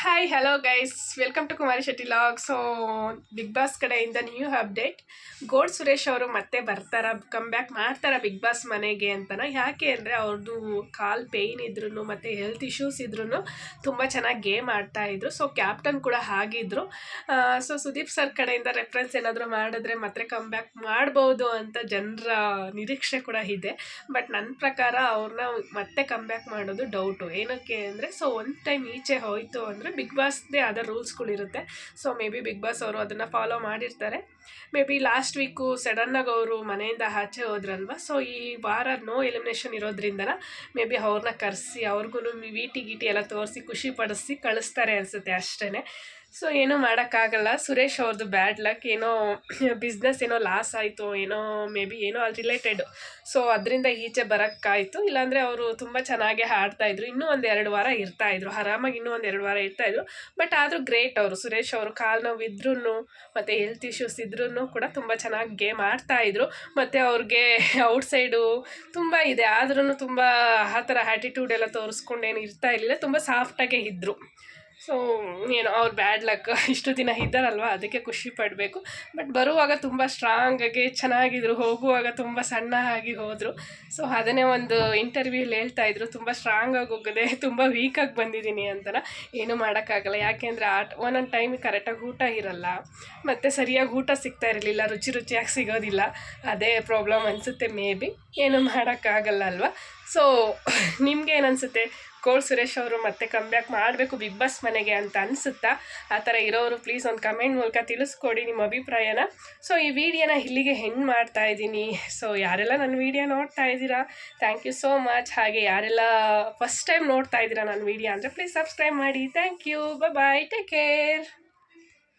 Hi hello guys, welcome to Kumari Shetty log. So Bigg Boss ಕಡೆಯಿಂದ new update. Gold Suresh ಅವರು ಮತ್ತೆ ಬರ್ತಾರ, ಕಮ್ ಬ್ಯಾಕ್ ಮಾಡ್ತಾರ ಬಿಗ್ ಬಾಸ್ ಮನೆಗೆ ಅಂತನ. ಯಾಕೆ ಅಂದರೆ ಅವ್ರದ್ದು ಕಾಲ್ ಪೇಯ್ನ್ ಇದ್ರು ಮತ್ತು ಹೆಲ್ತ್ ಇಶ್ಯೂಸ್ ಇದ್ರು ತುಂಬ ಚೆನ್ನಾಗಿ ಗೇಮ್ ಆಡ್ತಾಯಿದ್ರು. ಸೊ ಕ್ಯಾಪ್ಟನ್ ಕೂಡ ಆಗಿದ್ರು. ಸೊ ಸುದೀಪ್ ಸರ್ ಕಡೆಯಿಂದ ರೆಫರೆನ್ಸ್ ಏನಾದರೂ ಮಾಡಿದ್ರೆ ಮತ್ತೆ ಕಮ್ ಬ್ಯಾಕ್ ಮಾಡ್ಬೋದು ಅಂತ ಜನರ ನಿರೀಕ್ಷೆ ಕೂಡ ಇದೆ. ಬಟ್ ನನ್ನ ಪ್ರಕಾರ ಅವ್ರನ್ನ ಮತ್ತೆ ಕಮ್ ಬ್ಯಾಕ್ ಮಾಡೋದು ಡೌಟು. ಏನಕ್ಕೆ ಅಂದರೆ ಸೊ ಒಂದು ಟೈಮ್ ಈಚೆ ಹೋಯಿತು ಅಂದರೆ ಬಿಗ್ ಬಾಸ್ದೇ ಆದ ರೂಲ್ಸ್ಗಳಿರುತ್ತೆ. So maybe Bigg Boss ಅವರು ಅದನ್ನು ಫಾಲೋ ಮಾಡಿರ್ತಾರೆ. ಮೇ ಬಿ ಲಾಸ್ಟ್ ವೀಕು ಸಡನ್ನಾಗಿ ಅವರು ಮನೆಯಿಂದ ಆಚೆ ಹೋದ್ರಲ್ವ. ಸೊ ಈ ವಾರ ನೋ ಎಲಿಮಿನೇಷನ್ ಇರೋದ್ರಿಂದನ ಮೇ ಬಿ ಅವ್ರನ್ನ ಕರೆಸಿ ಅವ್ರಿಗೂ ವೀಟಿ ಗೀಟಿ ಎಲ್ಲ ತೋರಿಸಿ ಖುಷಿ ಪಡಿಸಿ ಕಳಿಸ್ತಾರೆ ಅನಿಸುತ್ತೆ ಅಷ್ಟೇ. ಸೊ ಏನೂ ಮಾಡೋಕ್ಕಾಗಲ್ಲ. ಸುರೇಶ್ ಅವ್ರದ್ದು ಬ್ಯಾಡ್ ಲಕ್, ಏನೋ ಬಿಸ್ನೆಸ್ ಏನೋ ಲಾಸ್ ಆಯಿತು, ಏನೋ ಮೇ ಬಿ ಏನೋ ಅದು ರಿಲೇಟೆಡ್. ಸೊ ಅದರಿಂದ ಈಚೆ ಬರೋಕ್ಕಾಯಿತು. ಇಲ್ಲಾಂದರೆ ಅವರು ತುಂಬ ಚೆನ್ನಾಗೇ ಆಡ್ತಾಯಿದ್ರು. ಇನ್ನೂ ಒಂದು 2 ವಾರ ಇರ್ತಾಯಿದ್ರು ಆರಾಮಾಗಿ, ಇನ್ನೂ ಒಂದು 2 ವಾರ ಇರ್ತಾಯಿದ್ರು. ಬಟ್ ಆದರೂ ಗ್ರೇಟ್ ಅವರು, ಸುರೇಶ್ ಅವರು ಕಾಲು ನೋವು ಇದ್ರೂ ಮತ್ತು ಹೆಲ್ತ್ ಇಶ್ಯೂಸ್ ಇದ್ರೂ ಕೂಡ ತುಂಬ ಚೆನ್ನಾಗಿ ಗೇಮ್ ಆಡ್ತಾಯಿದ್ರು. ಮತ್ತು ಅವ್ರಿಗೆ ಔಟ್ಸೈಡು ತುಂಬ ಇದೆ, ಆದ್ರೂ ತುಂಬ ಆ ಥರ ಆ್ಯಟಿಟ್ಯೂಡ್ ಎಲ್ಲ ತೋರಿಸ್ಕೊಂಡೇನು ಇರ್ತಾ ಇರಲಿಲ್ಲ, ತುಂಬ ಸಾಫ್ಟಾಗೇ ಇದ್ದರು. ಸೊ ಏನೋ ಅವ್ರು ಬ್ಯಾಡ್ ಲಕ್, ಇಷ್ಟು ದಿನ ಇದ್ದಾರಲ್ವ ಅದಕ್ಕೆ ಖುಷಿ ಪಡಬೇಕು. ಬಟ್ ಬರುವಾಗ ತುಂಬ ಸ್ಟ್ರಾಂಗಾಗಿ ಚೆನ್ನಾಗಿದ್ರು, ಹೋಗುವಾಗ ತುಂಬ ಸಣ್ಣ ಆಗಿ ಹೋದರು. ಸೊ ಅದನ್ನೇ ಒಂದು ಇಂಟರ್ವ್ಯೂಲಿ ಹೇಳ್ತಾಯಿದ್ರು, ತುಂಬ ಸ್ಟ್ರಾಂಗಾಗಿ ಹೋಗದೆ ತುಂಬ ವೀಕಾಗಿ ಬಂದಿದ್ದೀನಿ ಅಂತನ. ಏನೂ ಮಾಡೋಕ್ಕಾಗಲ್ಲ. ಯಾಕೆಂದರೆ ಒಂದೊಂದು ಟೈಮಿಗೆ ಕರೆಕ್ಟಾಗಿ ಊಟ ಇರಲ್ಲ, ಮತ್ತು ಸರಿಯಾಗಿ ಊಟ ಸಿಗ್ತಾ ಇರಲಿಲ್ಲ, ರುಚಿಯಾಗಿ ಸಿಗೋದಿಲ್ಲ. ಅದೇ ಪ್ರಾಬ್ಲಮ್ ಅನಿಸುತ್ತೆ ಮೇ ಬಿ. ಏನೂ ಮಾಡೋಕ್ಕಾಗಲ್ಲ ಅಲ್ವಾ. ಸೊ ನಿಮ್ಗೆ ಏನು ಅನಿಸುತ್ತೆ? ಗೋಲ್ಡ್ ಸುರೇಶ್ ಅವರು ಮತ್ತೆ ಕಮ್ ಬ್ಯಾಕ್ ಮಾಡಬೇಕು ಬಿಗ್ ಬಾಸ್ ಮನೆಗೆ ಅಂತ ಅನಿಸುತ್ತಾ? ಆ ಥರ ಇರೋರು ಪ್ಲೀಸ್ ಒಂದು ಕಮೆಂಟ್ ಮೂಲಕ ತಿಳಿಸ್ಕೊಡಿ ನಿಮ್ಮ ಅಭಿಪ್ರಾಯನ. ಸೊ ಈ ವಿಡಿಯೋನ ಇಲ್ಲಿಗೆ ಹೆಂಗೆ ಮಾಡ್ತಾ ಇದ್ದೀನಿ. ಸೊ ಯಾರೆಲ್ಲ ನನ್ನ ವಿಡಿಯೋ ನೋಡ್ತಾ ಇದ್ದೀರಾ, ಥ್ಯಾಂಕ್ ಯು ಸೋ ಮಚ್. ಹಾಗೆ ಯಾರೆಲ್ಲ ಫಸ್ಟ್ ಟೈಮ್ ನೋಡ್ತಾ ಇದ್ದೀರಾ ನನ್ನ ವಿಡಿಯೋ ಅಂದರೆ ಪ್ಲೀಸ್ ಸಬ್ಸ್ಕ್ರೈಬ್ ಮಾಡಿ. Thank you, bye, take care.